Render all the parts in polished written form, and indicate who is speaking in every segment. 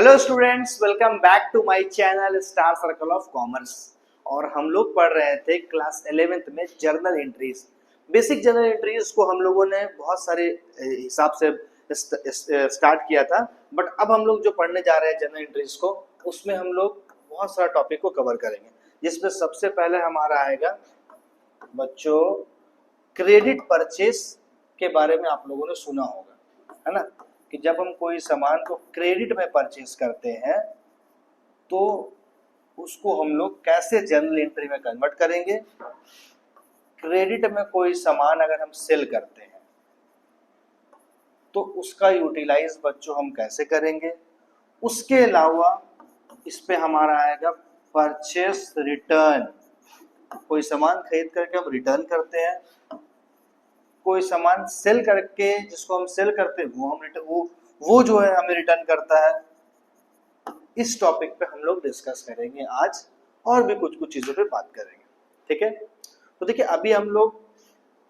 Speaker 1: Hello students, welcome back to my channel star circle of commerce. और हम लोग पढ़ रहे थे क्लास 11th में journal entries. Basic journal entries को हम लोगों ने बहुत सारे हिसाब से स्टार्ट किया था, बट अब हम लोग जो पढ़ने जा रहे हैं जर्नल एंट्रीज को, उसमें हम लोग बहुत सारा टॉपिक को कवर करेंगे, जिसमें सबसे पहले हमारा आएगा बच्चों क्रेडिट परचेस के बारे में। आप लोगों ने सुना होगा, है ना, कि जब हम कोई सामान को क्रेडिट में परचेस करते हैं तो उसको हम लोग कैसे जर्नल एंट्री में कन्वर्ट करेंगे। क्रेडिट में कोई सामान अगर हम सेल करते हैं तो उसका यूटिलाइज बच्चों हम कैसे करेंगे। उसके अलावा इस पे हमारा आएगा परचेस रिटर्न। कोई सामान खरीद करके हम रिटर्न करते हैं, कोई सामान सेल करके जिसको हम सेल करते हैं वो जो है हमें रिटर्न करता है। इस टॉपिक पे हम लोग डिस्कस करेंगे आज, और भी कुछ कुछ चीजों पे बात करेंगे, ठीक है। तो देखिए, अभी हम लोग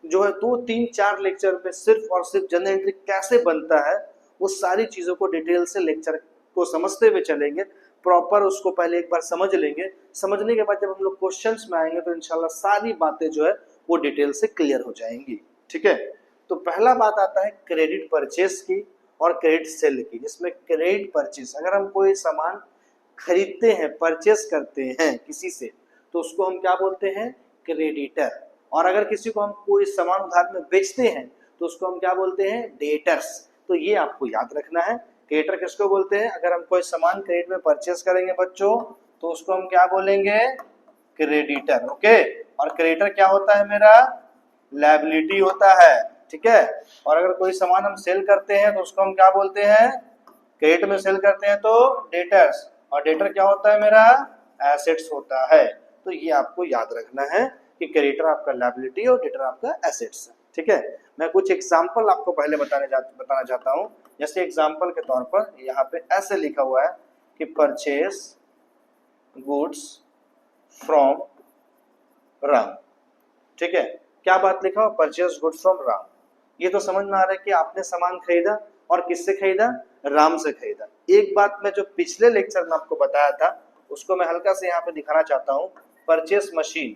Speaker 1: जो है 2-3-4 लेक्चर पे सिर्फ और सिर्फ जर्नल एंट्री कैसे बनता है वो सारी चीजों को डिटेल से लेक्चर को समझते हुए चलेंगे। प्रॉपर उसको पहले एक बार समझ लेंगे, समझने के बाद जब हम लोग क्वेश्चंस में आएंगे तो इंशाल्लाह सारी बातें जो है वो डिटेल से क्लियर हो जाएंगी, ठीक है। तो पहला बात आता है क्रेडिट परचेस की और क्रेडिट सेल की, जिसमें क्रेडिट परचेस अगर हम कोई सामान खरीदते हैं, परचेस करते हैं किसी से, तो उसको हम क्या बोलते हैं, क्रेडिटर। और अगर किसी को हम कोई सामान उधार में बेचते हैं तो उसको हम क्या बोलते हैं, डेटर्स। तो ये आपको याद रखना है, क्रेडिटर किसको बोलते हैं। अगर हम कोई सामान क्रेडिट में परचेस करेंगे बच्चों तो उसको हम क्या बोलेंगे, क्रेडिटर, ओके। और क्रेडिटर क्या होता है, मेरा लायबिलिटी होता है, ठीक है। और अगर कोई सामान हम सेल करते हैं तो उसको हम क्या बोलते हैं, क्रेडिट में सेल करते हैं तो डेटर्स। और डेटर क्या होता है, मेरा एसेट्स होता है। तो ये आपको याद रखना है कि क्रेडिटर आपका लायबिलिटी और डेटर आपका एसेट्स है, ठीक है। मैं कुछ एग्जांपल आपको पहले बताना चाहता हूँ। जैसे एग्जांपल के तौर पर यहाँ पे ऐसे लिखा हुआ है कि परचेस गुड्स फ्रॉम राम, ठीक है। क्या बात लिखा हो, परचेस गुड्स फ्रॉम राम। ये तो समझ में आ रहा है कि आपने सामान खरीदा, और किससे खरीदा, राम से खरीदा। एक बात मैं जो पिछले लेक्चर में आपको बताया था उसको मैं हल्का से यहाँ पे दिखाना चाहता हूँ। परचेस मशीन,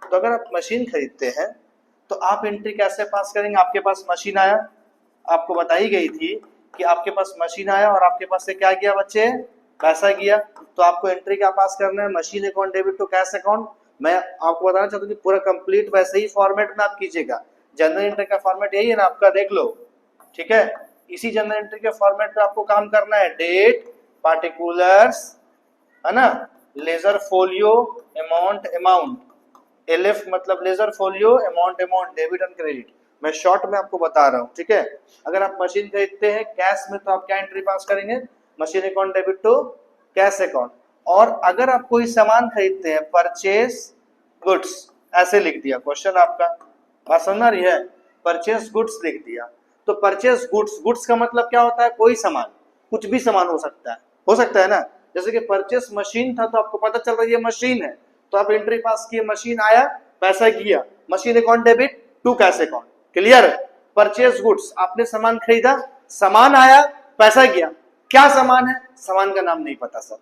Speaker 1: तो अगर आप मशीन खरीदते हैं तो आप एंट्री कैसे पास करेंगे। आपके पास मशीन आया, आपको बताई गई थी कि आपके पास मशीन आया और आपके पास से क्या गया बच्चे, पैसा गया। तो आपको एंट्री क्या पास करना है, machine account debit to cash account. मैं आपको बताना चाहता हूँ कि पूरा कंप्लीट वैसे ही फॉर्मेट में आप कीजिएगा। जनरल एंट्री का फॉर्मेट यही है ना आपका, देख लो, ठीक है। इसी जनरल एंट्री के फॉर्मेट पे आपको काम करना है। डेट, पार्टिकुलर्स, है ना, लेजर फोलियो, अमाउंट, एलएफ मतलब ledger folio, amount, debit and credit. मैं शॉर्ट में आपको बता रहा हूँ, ठीक है। अगर आप मशीन खरीदते हैं कैश में तो आप क्या एंट्री पास करेंगे, machine account debit to cash account. और अगर आप कोई सामान खरीदते हैं परचेस गुड्स, ऐसे लिख दिया क्वेश्चन आपका, बात समझ आ रही है, परचेस गुड्स लिख दिया। तो परचेस गुड्स, गुड्स का मतलब क्या होता है, कोई सामान, कुछ भी सामान हो सकता है ना। जैसे कि परचेस मशीन था तो आपको पता चल रहा है ये मशीन है, तो आप एंट्री पास किए, मशीन आया, पैसा गया, machine account debit to cash account, clear. Purchase goods, आपने सामान खरीदा, सामान आया, पैसा गया, क्या सामान है, सामान का नाम नहीं पता सर।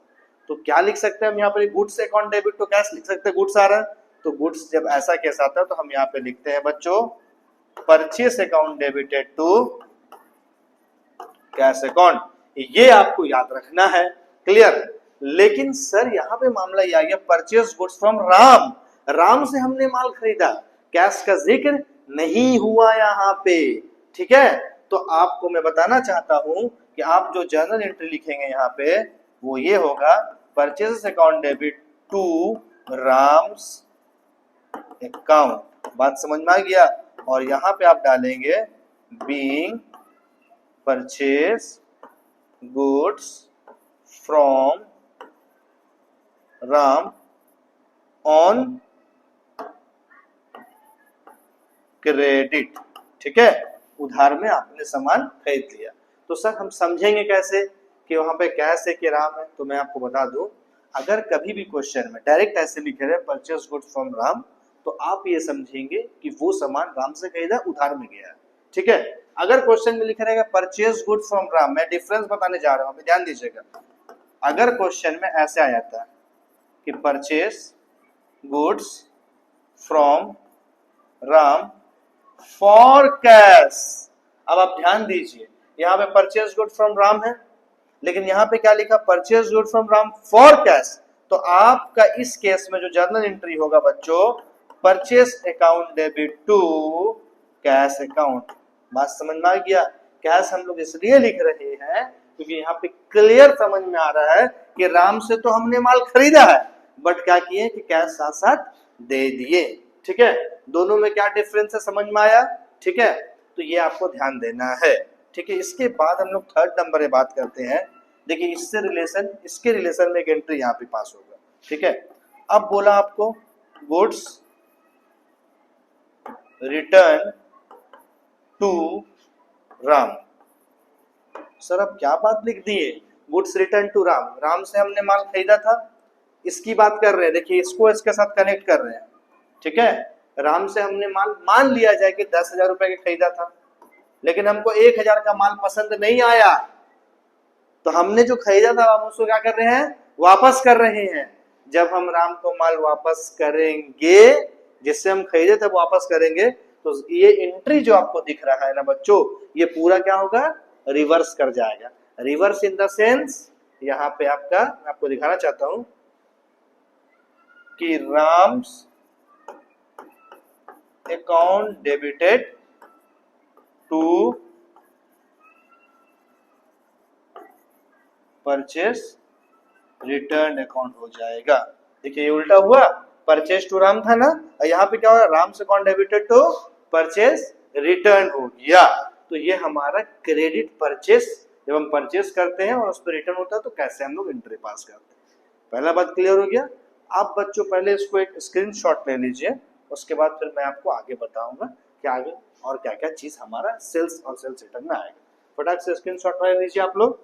Speaker 1: तो क्या लिख सकते हैं हम यहाँ पर, goods account debit to cash लिख सकते हैं, गुड्स आ रहा है तो गुड्स जब ऐसा केस आता है तो हम यहाँ पे लिखते हैं बच्चों purchase account debited to cash account. ये आपको याद रखना है, क्लियर। लेकिन सर यहाँ पे मामला ये आ गया, purchase goods from Ram, Ram से हमने माल खरीदा, कैश का जिक्र नहीं हुआ यहाँ पे, ठीक है। तो आपको मैं बताना चाहता हूं कि आप जो जर्नल एंट्री लिखेंगे यहाँ पे वो ये होगा, purchase account debit to Ram's account. बात समझ में आ गया। और यहाँ पे आप डालेंगे being purchase goods from Ram on credit, ठीक है। उधार में आपने सामान खरीद लिया। तो सर हम समझेंगे कैसे कि वहां पे कैश है कि राम है। तो मैं आपको बता दूं, अगर कभी भी क्वेश्चन में डायरेक्ट ऐसे लिखे रहे परचेस गुड्स फ्रॉम राम, तो आप ये समझेंगे कि वो सामान राम से खरीदा, उधार में गया, ठीक है। अगर क्वेश्चन में लिखा रहेगा परचेस गुड्स फ्रॉम राम, मैं डिफरेंस बताने जा रहा हूं, ध्यान दीजिएगा। अगर क्वेश्चन में ऐसे आ जाता कि purchase goods from Ram for cash, अब आप ध्यान दीजिए यहाँ पे परचेस गुड फ्रॉम राम है, लेकिन यहाँ पे क्या लिखा, purchase good from Ram for cash. तो आपका इस केस में जो जर्नल एंट्री होगा बच्चों, purchase account debit to cash account. बात समझ में आ गया? कैश हम लोग इसलिए लिख रहे हैं क्योंकि यहाँ पे क्लियर समझ में आ रहा है कि राम से तो हमने माल खरीदा है, बट क्या किए कि कैश साथ साथ दे दिए। ठीक है, दोनों में क्या डिफरेंस है समझ में आया? ठीक है, तो ये आपको ध्यान देना है। ठीक है, इसके बाद हम लोग थर्ड नंबर पे बात करते हैं। देखिए इससे रिलेशन, इसके रिलेशन में एक एंट्री यहाँ पे पास होगा। ठीक है, अब बोला आपको goods return to Ram. Sir अब क्या बात लिख दिए, goods return to Ram, Ram से हमने माल खरीदा था, इसकी बात कर रहे हैं। देखिए इसको इसके साथ कनेक्ट कर रहे हैं। ठीक है, राम से हमने माल, मान लिया जाए कि 10,000 रुपए का खरीदा था, लेकिन हमको 1,000 का माल पसंद नहीं आया, तो हमने जो खरीदा था हम उसको क्या कर रहे हैं, वापस कर रहे हैं। जब हम राम को माल वापस करेंगे, जिससे हम खरीदे थे वापस करेंगे, तो ये एंट्री जो आपको दिख रहा है ना बच्चों, ये पूरा क्या होगा, रिवर्स कर जाएगा। रिवर्स इन द सेंस, यहाँ पे आपका मैं आपको दिखाना चाहता हूं कि Ram's account debited to purchase return account हो जाएगा। देखिए ये उल्टा हुआ, परचेस टू राम था ना, और यहाँ पे क्या हो रहा है, राम से account debited to purchase return हो गया। तो ये हमारा क्रेडिट परचेस, जब हम परचेस करते हैं और उस पर रिटर्न होता है तो कैसे हम लोग एंट्री पास करते हैं। पहला बात क्लियर हो गया। आप बच्चों पहले इसको एक स्क्रीनशॉट ले लीजिए, उसके बाद फिर मैं आपको आगे बताऊंगा कि आगे और क्या क्या चीज हमारा सेल्स और सेल्स रिटर्न में आएगा। फटाक से स्क्रीनशॉट ले लीजिए आप लोग।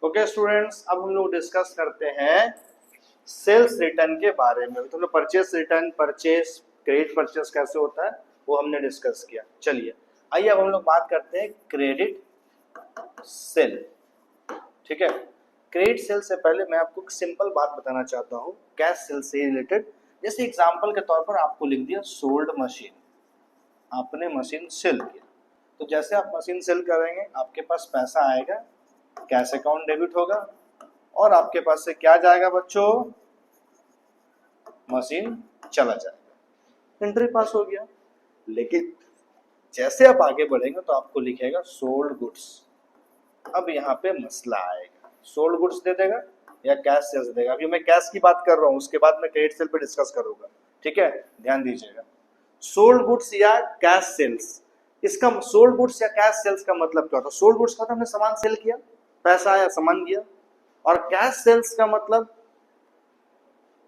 Speaker 1: ओके स्टूडेंट्स, अब हम लोग डिस्कस करते हैं सेल्स रिटर्न के बारे में। तो purchase return, purchase credit purchase कैसे होता है वो हमने डिस्कस किया। चलिए आइए अब हम लोग बात करते हैं क्रेडिट सेल। ठीक है, क्रेडिट सेल से पहले मैं आपको एक सिंपल बात बताना चाहता हूँ कैश सेल से रिलेटेड। जैसे एग्जांपल के तौर पर आपको लिख दिया सोल्ड मशीन, आपने मशीन सेल किया, तो जैसे आप मशीन सेल करेंगे आपके पास पैसा आएगा, कैश अकाउंट डेबिट होगा, और आपके पास से क्या जाएगा बच्चों, मशीन चला जाएगा, एंट्री पास हो गया। लेकिन जैसे आप आगे बढ़ेंगे तो आपको लिखेगा सोल्ड गुड्स। अब यहाँ पे मसला आएगा, सोल्ड गुड्स दे देगा या कैश सेल्स देगा। अभी मैं कैश की बात कर रहा हूँ, उसके बाद मैं क्रेडिट सेल पे डिस्कस करूंगा। ठीक है, ध्यान दीजिएगा। सोल्ड गुड्स या कैश सेल्स, इसका सोल्ड गुड्स या कैश सेल्स का मतलब क्या होता है? सोल्ड गुड्स का हमने सामान सेल किया, पैसा आया, सामान गया। और कैश सेल्स का मतलब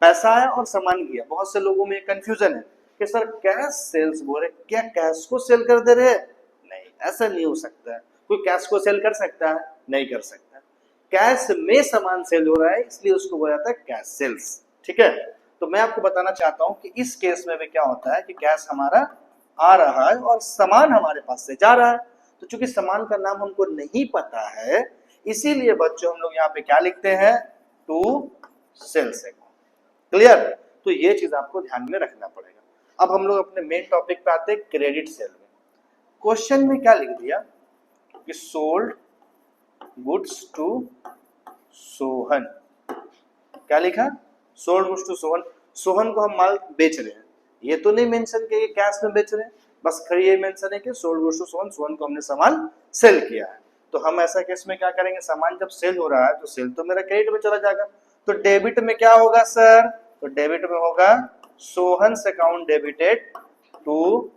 Speaker 1: पैसा आया और सामान गया। बहुत से लोगों में कंफ्यूजन है कि सर कैश सेल्स बोल रहे, क्या कैश को सेल कर दे रहे हैं? नहीं, ऐसा नहीं हो सकता है। कोई कैश को सेल कर सकता है? नहीं कर सकता। कैश में सामान सेल हो रहा है, इसलिए उसको बोला जाता है कैश सेल्स। ठीक है, तो मैं आपको बताना चाहता हूं कि इस केस में भी क्या होता है कि कैश हमारा आ रहा है और सामान हमारे पास से जा रहा है। तो चूंकि सामान का नाम हमको नहीं पता है, इसीलिए बच्चों हम लोग यहाँ पे क्या लिखते हैं, टू सेल्स अकाउंट। क्लियर? तो ये चीज आपको ध्यान में रखना पड़ेगा। अब हम लोग अपने मेन टॉपिक पे आते हैं, क्रेडिट सेल में। क्वेश्चन में क्या लिख दिया कि सोल्ड गुड्स टू सोहन। क्या लिखा? Sold goods to Sohan. Sohan को हम माल बेच रहे हैं, ये तो नहीं मेंशन किया कि कैश में बेच रहे हैं, बस खड़ी ये मेंशन है कि sold goods to Sohan, Sohan को हमने सामान सेल किया है। तो हम ऐसा केस में क्या करेंगे, सामान जब सेल हो रहा है तो सेल तो मेरा क्रेडिट में चला जाएगा। तो डेबिट में क्या होगा सर? तो डेबिट में होगा Sohan's account debited to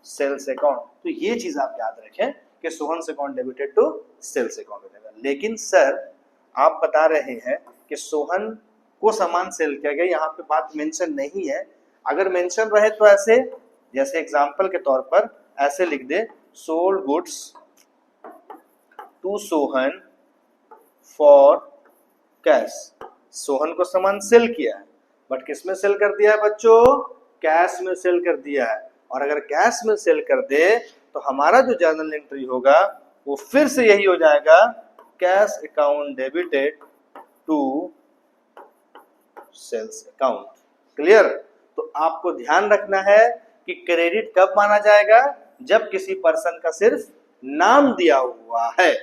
Speaker 1: sales account. तो ये चीज आप याद रखें कि Sohan's account debited to sales account हो जाएगा। लेकिन सर आप बता रहे हैं कि सोहन को सामान सेल किया गया, यहाँ पे बात मेंशन नहीं है। अगर मेंशन रहे तो ऐसे, जैसे एग्जांपल के तौर पर ऐसे लिख दे, sold goods to Sohan for cash. Sohan को सामान सेल किया है, बट किस में सेल कर दिया है बच्चों? कैश में सेल कर दिया है। और अगर कैश में सेल कर दे तो हमारा जो जर्नल एंट्री होगा वो फिर से यही हो जाएगा cash account debited to sales account. Clear? तो आपको ध्यान रखना है कि क्रेडिट कब माना जाएगा, जब किसी पर्सन का सिर्फ नाम दिया हुआ है,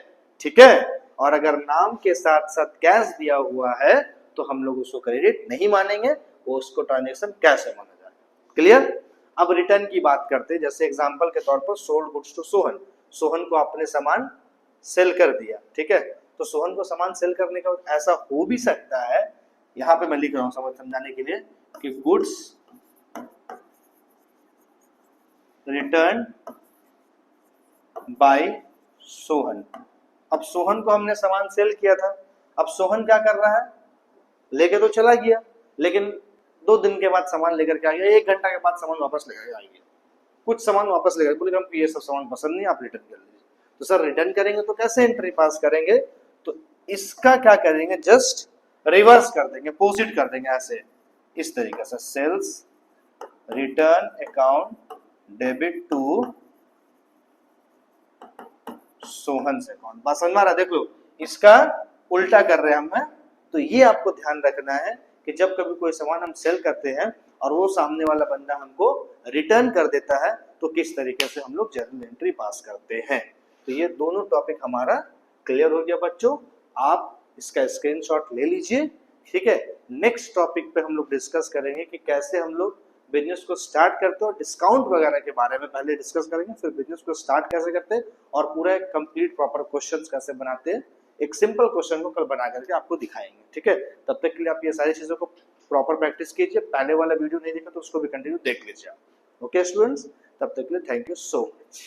Speaker 1: ठीक है, और अगर नाम के साथ साथ कैश दिया हुआ है तो हम लोग उसको क्रेडिट नहीं मानेंगे, वो उसको ट्रांजेक्शन कैश है माना जाएगा। क्लियर? अब रिटर्न की बात करते हैं। जैसे एग्जांपल के तौर पर sold goods to Sohan, Sohan को आपने सामान सेल कर दिया, ठीक है, तो सोहन को सामान सेल करने का ऐसा हो भी सकता है, यहां पे मैं लिख रहा हूं समझ समझाने के लिए कि गुड्स रिटर्न बाय सोहन। अब सोहन को हमने सामान सेल किया था, अब सोहन क्या कर रहा है, लेके तो चला गया, लेकिन 2 दिन के बाद सामान लेकर के आ गया, 1 घंटा के बाद सामान वापस लेकर आ गया, कुछ सामान वापस लेकर बोले हमको ये सब सामान पसंद नहीं, आप रिटर्न कर लीजिए। तो सर रिटर्न करेंगे तो कैसे एंट्री पास करेंगे, तो इसका क्या करेंगे, जस्ट रिवर्स कर देंगे, पोजिट कर देंगे ऐसे, इस तरीके से sales return account debit to Sohan से अकाउंट। बात समझ में आ रहा है? देख लो, इसका उल्टा कर रहे हैं हम। तो ये आपको ध्यान रखना है कि जब कभी कोई सामान हम सेल करते हैं और वो सामने वाला बंदा हमको रिटर्न कर देता है तो किस तरीके से हम लोग जर्नल एंट्री पास करते हैं। तो ये दोनों टॉपिक हमारा क्लियर हो गया बच्चों, आप इसका स्क्रीनशॉट ले लीजिए, ठीक है। नेक्स्ट टॉपिक पे हम लोग डिस्कस करेंगे कि कैसे हम लोग बिजनेस को स्टार्ट करते हैं और डिस्काउंट वगैरह के बारे में पहले डिस्कस करेंगे, फिर बिजनेस को स्टार्ट कैसे करते हैं और पूरा एक कंप्लीट प्रॉपर क्वेश्चंस कैसे बनाते हैं, एक सिंपल क्वेश्चन को कल बना करके आपको दिखाएंगे, ठीक है। तब तक के लिए आप ये सारी चीजों को प्रॉपर प्रैक्टिस कीजिए, पहले वाला वीडियो नहीं देखा तो उसको भी कंटिन्यू देख लीजिए, ओके स्टूडेंट्स। तब तक के लिए थैंक यू सो मच।